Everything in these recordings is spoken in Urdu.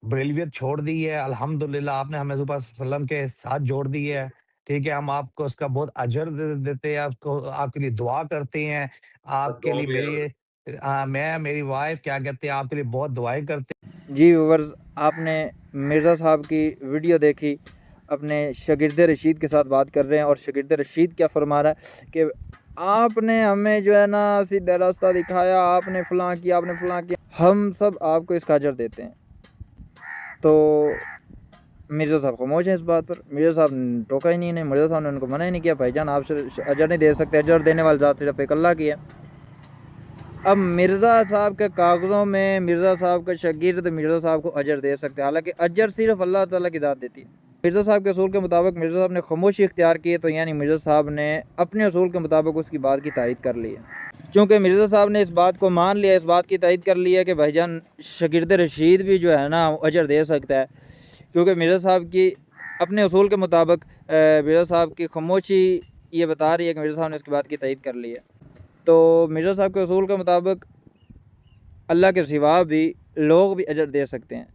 بریلویت چھوڑ دی ہے، الحمدللہ آپ نے ہمیں حضور صلی اللہ علیہ وسلم کے ساتھ جوڑ دی ہے، ٹھیک ہے، ہم آپ کو اس کا بہت اجر دیتے ہیں، آپ کو آپ کے لیے دعا کرتے ہیں، آپ کے دعا لیے بھی ہے۔ میری میں میری وائف کیا کہتے ہیں آپ کے لیے بہت دعائیں کرتے جی ویورز، آپ نے مرزا صاحب کی ویڈیو دیکھی، اپنے شاگرد رشید کے ساتھ بات کر رہے ہیں، اور شاگرد رشید کیا فرما رہا ہے کہ آپ نے ہمیں جو ہے نا سیدھا راستہ دکھایا، آپ نے فلاں کیا، آپ نے فلاں کیا، ہم سب آپ کو اس کا اجر دیتے ہیں۔ تو مرزا صاحب خاموش ہیں اس بات پر، مرزا صاحب نے ٹوکا ہی نہیں، مرزا صاحب نے ان کو منع ہی نہیں کیا، بھائی جان آپ اجر نہیں دے سکتے، اجر دینے والی ذات صرف ایک اللہ کی ہے۔ اب مرزا صاحب کے کاغذوں میں مرزا صاحب کا شاگرد مرزا صاحب کو اجر دے سکتے ہیں، حالانکہ اجر صرف اللہ تعالیٰ کی ذات دیتی ہے۔ مرزا صاحب کے اصول کے مطابق مرزا صاحب نے خاموشی اختیار کی ہے، تو یعنی مرزا صاحب نے اپنے اصول کے مطابق اس کی بات کی تائید کر لی ہے۔ چونکہ مرزا صاحب نے اس بات کو مان لیا، اس بات کی تائید کر لی ہے کہ بھائی جان شاگرد رشید بھی جو ہے نا اجر دے سکتا ہے، کیونکہ مرزا صاحب کی اپنے اصول کے مطابق مرزا صاحب کی خاموشی یہ بتا رہی ہے کہ مرزا صاحب نے اس کی بات کی تائید کر لی ہے۔ تو مرزا صاحب کے اصول کے مطابق اللہ کے سوا بھی لوگ بھی اجر دے سکتے ہیں،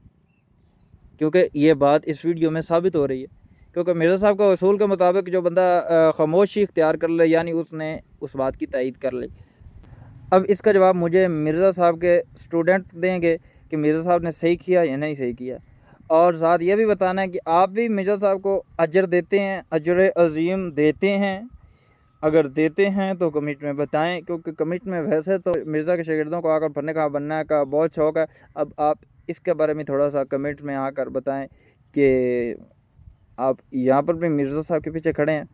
کیونکہ یہ بات اس ویڈیو میں ثابت ہو رہی ہے، کیونکہ مرزا صاحب کا اصول کے مطابق جو بندہ خاموشی اختیار کر لے یعنی اس نے اس بات کی تائید کر لی۔ اب اس کا جواب مجھے مرزا صاحب کے اسٹوڈنٹ دیں گے کہ مرزا صاحب نے صحیح کیا یا نہیں صحیح کیا، اور ساتھ یہ بھی بتانا ہے کہ آپ بھی مرزا صاحب کو اجر دیتے ہیں، اجر عظیم دیتے ہیں؟ اگر دیتے ہیں تو کمنٹ میں بتائیں، کیونکہ کمنٹ میں ویسے تو مرزا کے شاگردوں کو آ کر پڑھنے کا بننے کا بہت شوق ہے، اب آپ اس کے بارے میں تھوڑا سا کمنٹ میں آ کر بتائیں کہ آپ یہاں پر بھی مرزا صاحب کے پیچھے کھڑے ہیں۔